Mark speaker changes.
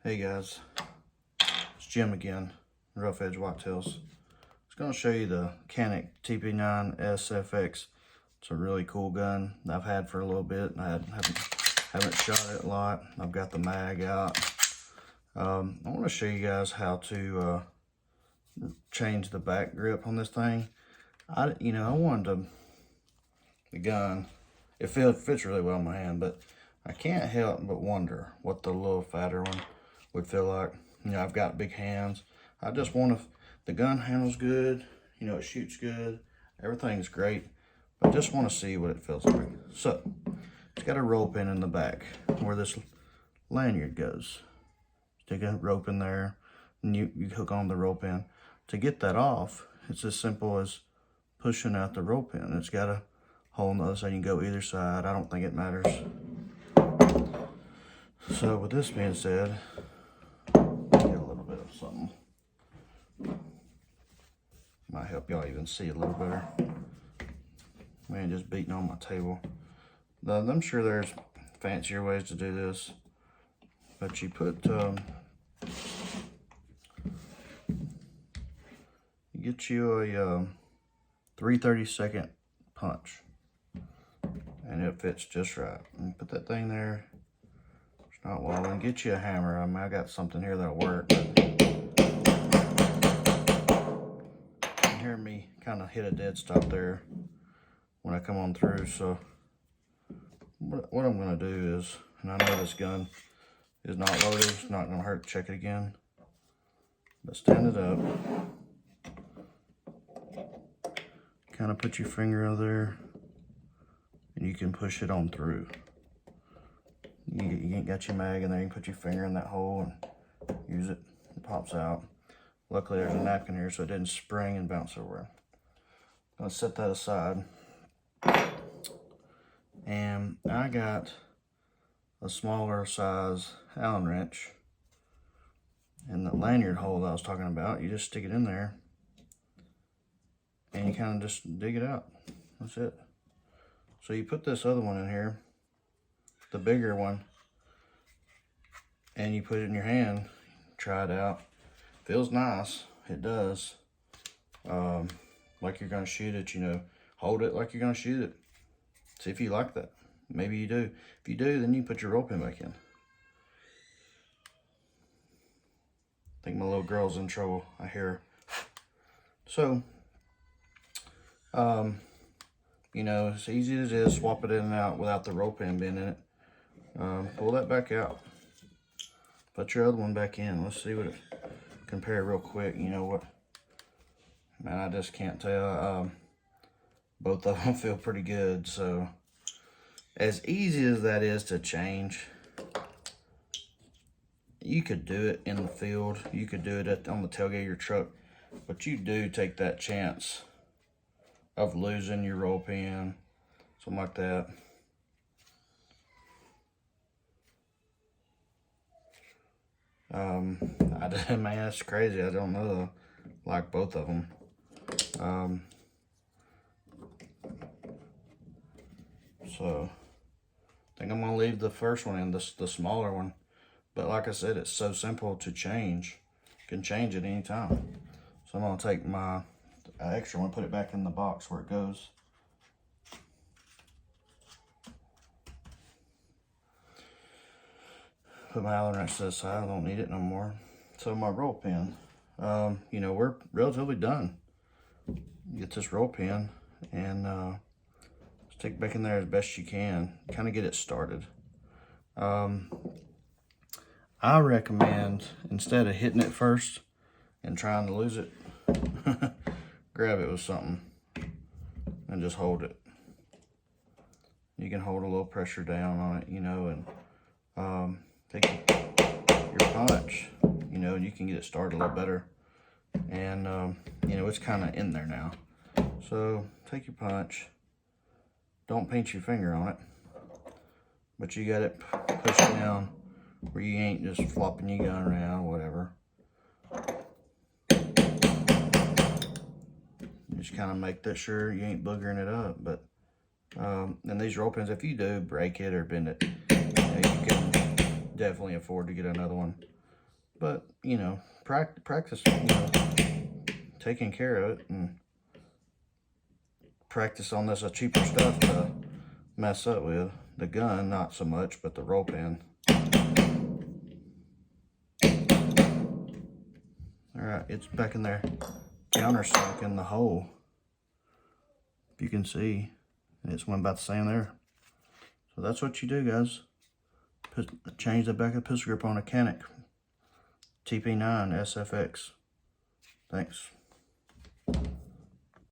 Speaker 1: Hey guys, it's Jim again, Rough Edge Whitetails. I was going to show you the Canik tp9 SFX. It's a really cool gun I've had for a little bit. I haven't shot it a lot. I've got the mag out. I want to show you guys how to change the back grip on this thing. I wanted the gun. It fits really well in my hand, but I can't help but wonder what the little fatter one would feel like. I've got big hands. I just want to, the gun handles good, it shoots good, everything's great, but I just want to see what it feels like. So, it's got a rope in the back where this lanyard goes. Stick a rope in there, and you hook on the rope in. To get that off, it's as simple as pushing out the rope in. It's got a hole on the other side. You can go either side. I don't think it matters. So with this being said, get a little bit of something. Might help y'all even see a little better. Man, just beating on my table. I'm sure there's fancier ways to do this, but you put you get you a 3/32 punch, and it fits just right. And put that thing there. It's not wobbling. Get you a hammer. I mean, I got something here that'll work. But you can hear me kind of hit a dead stop there when I come on through. So what I'm going to do is, and I know this gun is not loaded. It's not going to hurt to check it again. But stand it up. Kind of put your finger over there, and you can push it on through. You ain't got your mag in there. You can put your finger in that hole and use it. It pops out. Luckily, there's a napkin here, so it didn't spring and bounce everywhere. I'm gonna set that aside. And I got a smaller size Allen wrench. And the lanyard hole that I was talking about, you just stick it in there, and you kind of just dig it out. That's it. So you put this other one in here, the bigger one, and you put it in your hand. Try it out. Feels nice. It does. Like you're gonna shoot it. Hold it like you're gonna shoot it. See if you like that. Maybe you do. If you do, then you put your rope in back in. I think my little girl's in trouble. I hear her. So, it's easy as it is. Swap it in and out without the rope end being in it. Pull that back out. Put your other one back in. Let's see what it compare real quick. You know what? Man, I just can't tell. Both of them feel pretty good. So, as easy as that is to change, you could do it in the field. You could do it on the tailgate of your truck. But you do take that chance of losing your rope end, something like that. Man, that's crazy. I don't know, like both of them. So I think I'm gonna leave the first one in, the smaller one. But like I said, it's so simple to change. You can change it anytime. So I'm gonna take my extra one, put it back in the box where it goes. Put my Allen wrench to the side. I don't need it no more. So my rope in. We're relatively done. Get this rope in and stick it back in there as best you can. Kind of get it started. I recommend, instead of hitting it first and trying to lose it, grab it with something and just hold it. You can hold a little pressure down on it, and take your punch, and you can get it started a little better. And, it's kind of in there now. So take your punch. Don't pinch your finger on it, but you got it pushed down where you ain't just flopping your gun around, whatever. Just kind of make that sure you ain't boogering it up. But and these rope ends, if you do break it or bend it, you can definitely afford to get another one. But, you know, practice, you know, taking care of it, and practice on this cheaper stuff to mess up with. The gun, not so much, but the roll pin. Alright, it's back in there, countersunk in the hole. If you can see, it's went about the same there. So that's what you do, guys. Change the back of the pistol grip on a Canik TP9 SFX. Thanks.